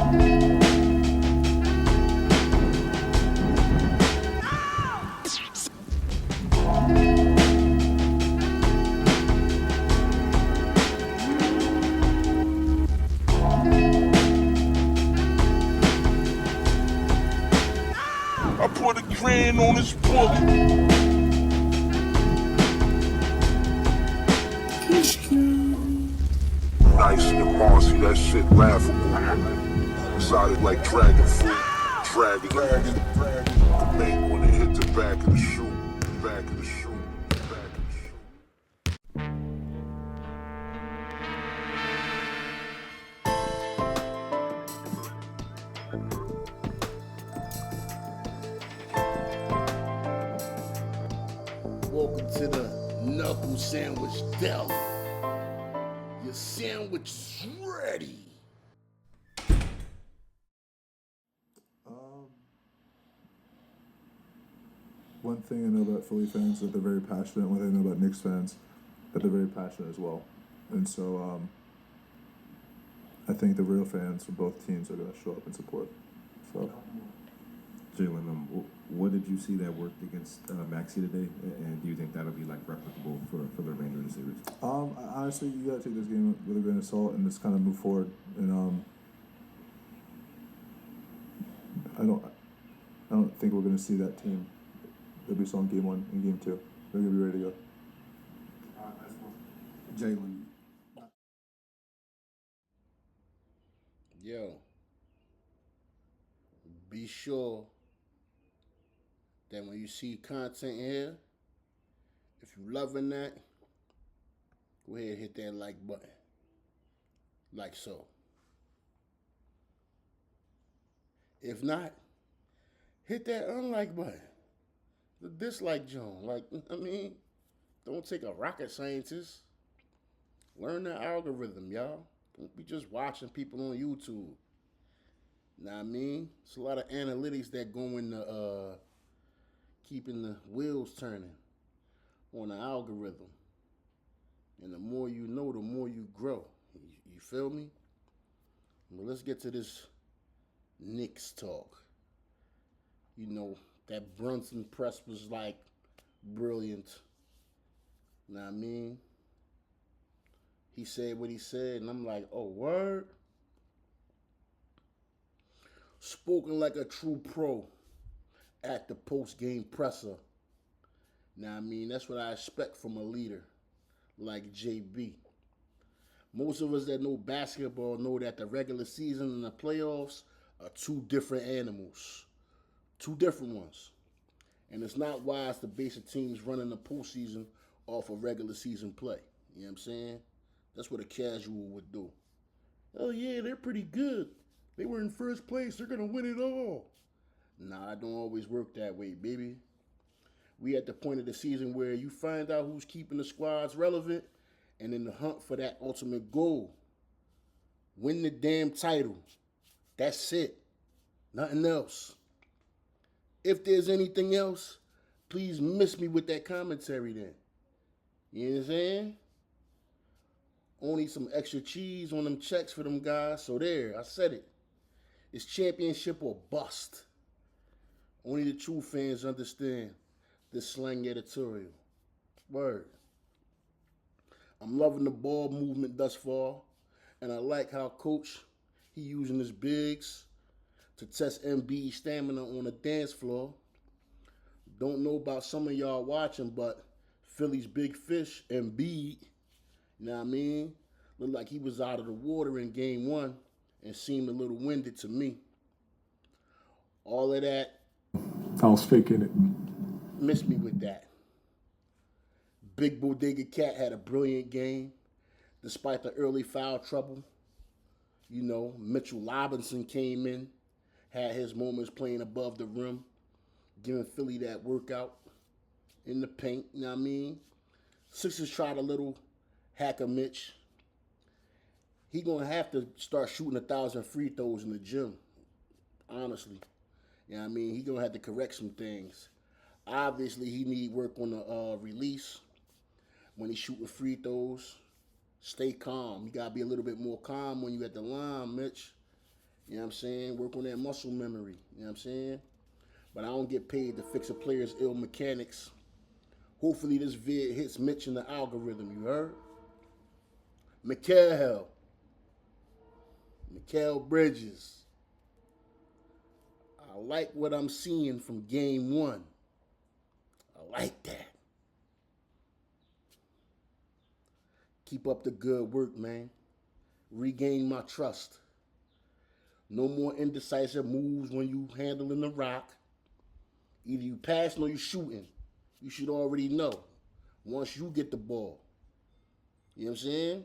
I put $1,000 on his book. Nice and Marcy, that shit laughable. Exotic like dragon fruit. Dragon. The make when they hit the back of the shoe. Back of the shoe. Back of the shoe. Welcome to the Knuckle Sandwich Deli. Your sandwich is ready. One thing I know about Philly fans is that they're very passionate. One thing I know about Knicks fans that they're very passionate as well. And so I think the real fans for both teams are going to show up and support. So, Jalen, what did you see that worked against Maxey today, and do you think that'll be like replicable for the remainder of the series? Honestly, you got to take this game with a grain of salt and just kind of move forward. And I don't think we're going to see that team that we saw in game 1 and game 2. They're going to be ready to go. Jalen. Yo, be sure that when you see content here, if you loving that, go ahead and hit that like button. Like so. If not, hit that unlike button. The dislike John. Like, I mean, don't take a rocket scientist. Learn the algorithm, y'all. Don't be just watching people on YouTube. Know what I mean? It's a lot of analytics that go into keeping the wheels turning on the algorithm. And the more you know, the more you grow. You feel me? Well, let's get to this Knicks talk. You know, that Brunson press was like brilliant. Know what I mean? He said what he said, and I'm like, oh, word? Spoken like a true pro at the post-game presser. Now, I mean, that's what I expect from a leader like JB. Most of us that know basketball know that the regular season and the playoffs are two different animals. Two different ones. And it's not wise to base a team's running the postseason off of regular season play. You know what I'm saying? That's what a casual would do. Oh, yeah, they're pretty good. They were in first place. They're going to win it all. Nah, it don't always work that way, baby. We at the point of the season where you find out who's keeping the squads relevant and in the hunt for that ultimate goal. Win the damn title. That's it. Nothing else. If there's anything else, please miss me with that commentary then. You know what I'm saying? Only some extra cheese on them checks for them guys. So there, I said it. It's championship or bust. Only the true fans understand this slang editorial. Word. I'm loving the ball movement thus far. And I like how Coach, he using his bigs to test Embiid's stamina on the dance floor. Don't know about some of y'all watching, but Philly's big fish, Embiid, you know what I mean? Looked like he was out of the water in game 1 and seemed a little winded to me. All of that. I was faking it. Miss me with that. Big Bodega Cat had a brilliant game despite the early foul trouble. You know, Mitchell Robinson came in, had his moments playing above the rim, giving Philly that workout in the paint, you know what I mean? Sixers tried a little hacker Mitch. He going to have to start shooting 1,000 free throws in the gym, honestly. You know what I mean? He going to have to correct some things. Obviously, he need work on the release. When he's shooting free throws, stay calm. You got to be a little bit more calm when you at the line, Mitch. You know what I'm saying? Work on that muscle memory. You know what I'm saying? But I don't get paid to fix a player's ill mechanics. Hopefully this vid hits Mitch in the algorithm, you heard? Mikal Bridges. I like what I'm seeing from game one. I like that. Keep up the good work, man. Regain my trust. No more indecisive moves when you handling the rock. Either you passing or you shooting. You should already know once you get the ball. You know what I'm saying?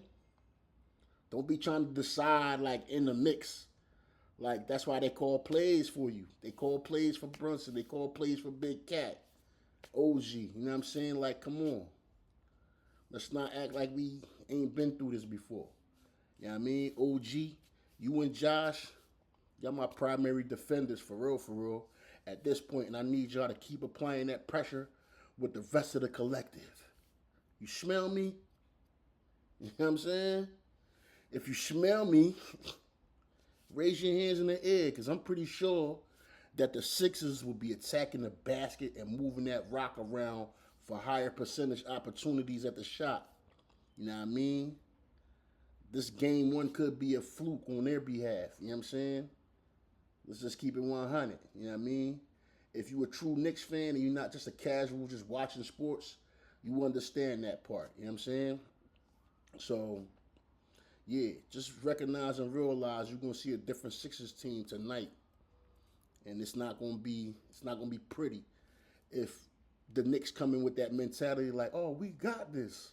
Don't be trying to decide like in the mix. Like that's why they call plays for you. They call plays for Brunson. They call plays for Big Cat. OG. You know what I'm saying? Like, come on. Let's not act like we ain't been through this before. You know what I mean? OG, you and Josh, y'all my primary defenders for real, at this point, and I need y'all to keep applying that pressure with the rest of the collective. You smell me? You know what I'm saying? If you smell me, raise your hands in the air, because I'm pretty sure that the Sixers will be attacking the basket and moving that rock around for higher percentage opportunities at the shot. You know what I mean? This game one could be a fluke on their behalf. You know what I'm saying? Let's just keep it 100. You know what I mean? If you're a true Knicks fan and you're not just a casual just watching sports, you understand that part. You know what I'm saying? So, yeah, just recognize and realize you're gonna see a different Sixers team tonight, and it's not gonna be pretty if the Knicks come in with that mentality like, oh, we got this.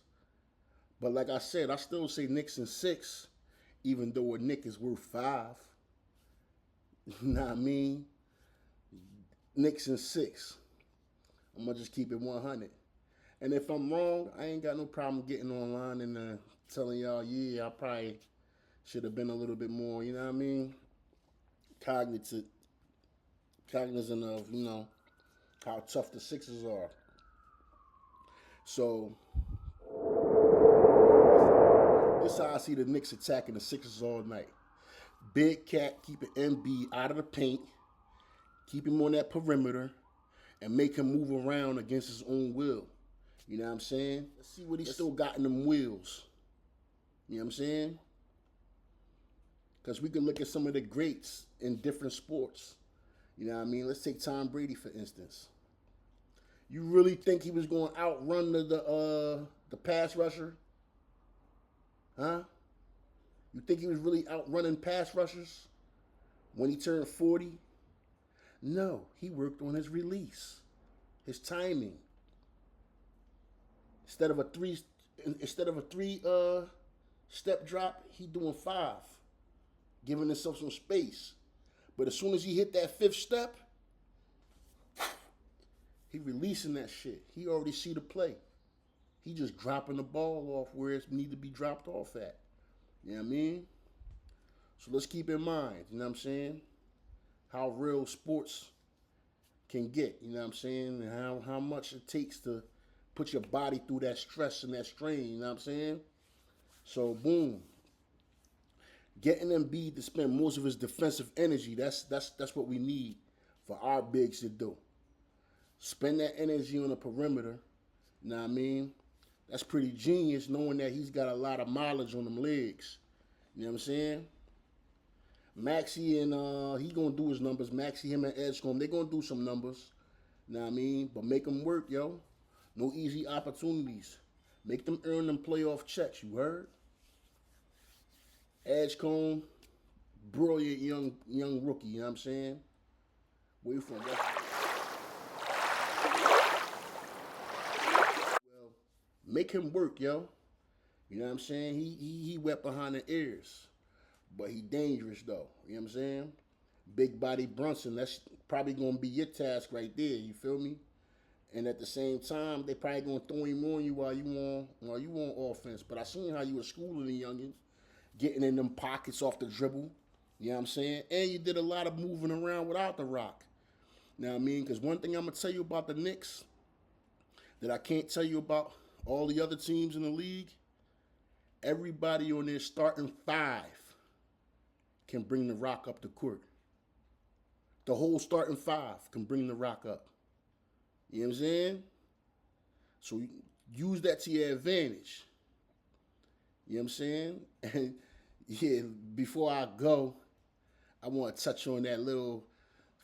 But like I said, I still say Knicks in 6, even though a Knick is worth 5. You know what I mean? Knicks in 6. I'm gonna just keep it 100. And if I'm wrong, I ain't got no problem getting online and telling y'all, yeah, I probably should have been a little bit more, you know what I mean? Cognizant of, you know, how tough the Sixers are. So, this is how I see the Knicks attacking the Sixers all night. Big Cat keeping Embiid out of the paint, keep him on that perimeter, and make him move around against his own will. You know what I'm saying? Let's see what he still got in them wheels. You know what I'm saying? Because we can look at some of the greats in different sports. You know what I mean? Let's take Tom Brady, for instance. You really think he was going to outrun the pass rusher? Huh? You think he was really outrunning pass rushers when he turned 40? No, he worked on his release, his timing. Instead of a three step drop, he doing 5, giving himself some space. But as soon as he hit that 5th step, he releasing that shit. He already see the play. He just dropping the ball off where it need to be dropped off at. You know what I mean? So let's keep in mind, you know what I'm saying, how real sports can get, you know what I'm saying, and how much it takes to put your body through that stress and that strain, you know what I'm saying? So, boom. Getting Embiid to spend most of his defensive energy, that's what we need for our bigs to do. Spend that energy on the perimeter, you know what I mean? That's pretty genius knowing that he's got a lot of mileage on them legs. You know what I'm saying? Maxey and he gonna do his numbers. Maxey, him and Edgecombe, they gonna do some numbers. You know what I mean? But make them work, yo. No easy opportunities. Make them earn them playoff checks, you heard? Edgecombe, brilliant young rookie, you know what I'm saying? Where you from? Well, make him work, yo. You know what I'm saying? He wet behind the ears. But he dangerous though. You know what I'm saying? Big body Brunson, that's probably gonna be your task right there, you feel me? And at the same time, they probably gonna throw him on you while you on offense. But I seen how you were schooling the youngins, getting in them pockets off the dribble. You know what I'm saying? And you did a lot of moving around without the rock. You know what I mean? Because one thing I'm gonna tell you about the Knicks that I can't tell you about all the other teams in the league, everybody on their starting 5 can bring the rock up the court. The whole starting five can bring the rock up. You know what I'm saying? So use that to your advantage. You know what I'm saying? And yeah, before I go, I want to touch on that little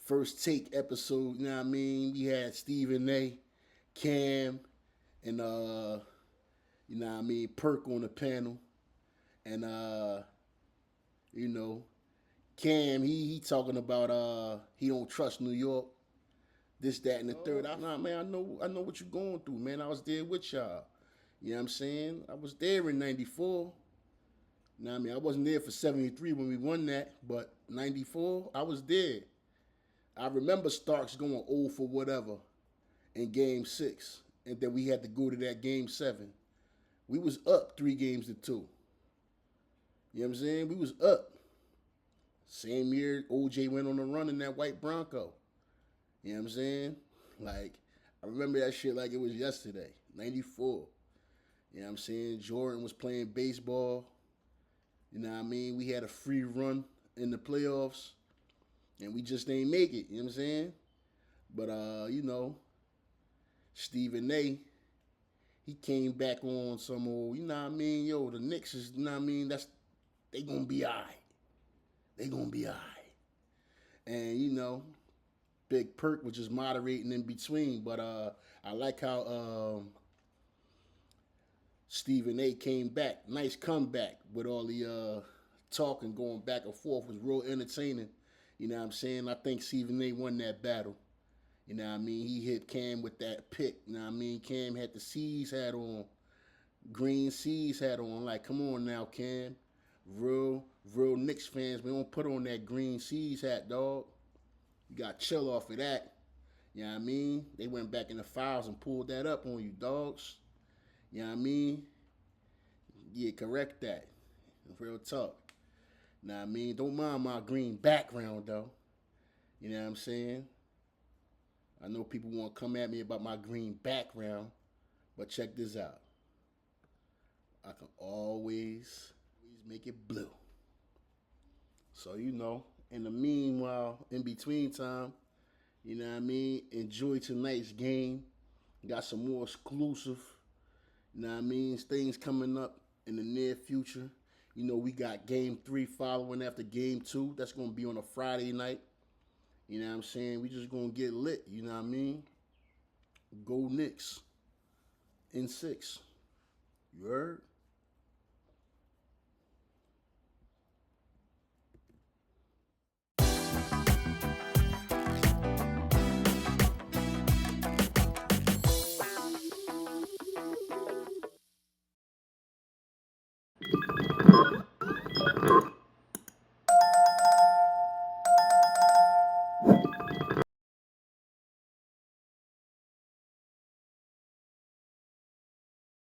first take episode. You know what I mean? We had Stephen A, Cam, and you know what I mean, Perk on the panel. And you know, Cam, he talking about he don't trust New York, this, that, and the third. Nah, man, I know what you're going through, man. I was there with y'all. You know what I'm saying? I was there in '94. You know what I mean? I wasn't there for '73 when we won that, but '94, I was there. I remember Starks going 0 for whatever in Game 6, and then we had to go to that Game 7. We was up 3-2. You know what I'm saying? We was up. Same year, OJ went on a run in that white Bronco. You know what I'm saying? Like, I remember that shit like it was yesterday, '94. You know what I'm saying? Jordan was playing baseball. You know what I mean? We had a free run in the playoffs, and we just didn't make it. You know what I'm saying? But, you know, Stephen A, he came back on some old, you know what I mean? Yo, the Knicks is, you know what I mean? They gonna be all right. They gonna be all right. And, you know, Big Perk was just moderating in between. But I like how Stephen A came back. Nice comeback with all the talking going back and forth. Was real entertaining. You know what I'm saying? I think Stephen A won that battle. You know what I mean? He hit Cam with that pick. You know what I mean? Cam had the C's hat on. Green C's hat on. Like, come on now, Cam. Real Knicks fans, we don't put on that green C's hat, dog. You got to chill off of that. You know what I mean? They went back in the files and pulled that up on you, dogs. You know what I mean? Yeah, correct that. Real talk. You know what I mean? Don't mind my green background, though. You know what I'm saying? I know people want to come at me about my green background, but check this out. I can always make it blue. So, you know, in the meanwhile, in between time, you know what I mean? Enjoy tonight's game. Got some more exclusive, you know what I mean? Things coming up in the near future. You know, we got Game 3 following after Game 2. That's going to be on a Friday night. You know what I'm saying? We just going to get lit, you know what I mean? Go Knicks in 6. You heard?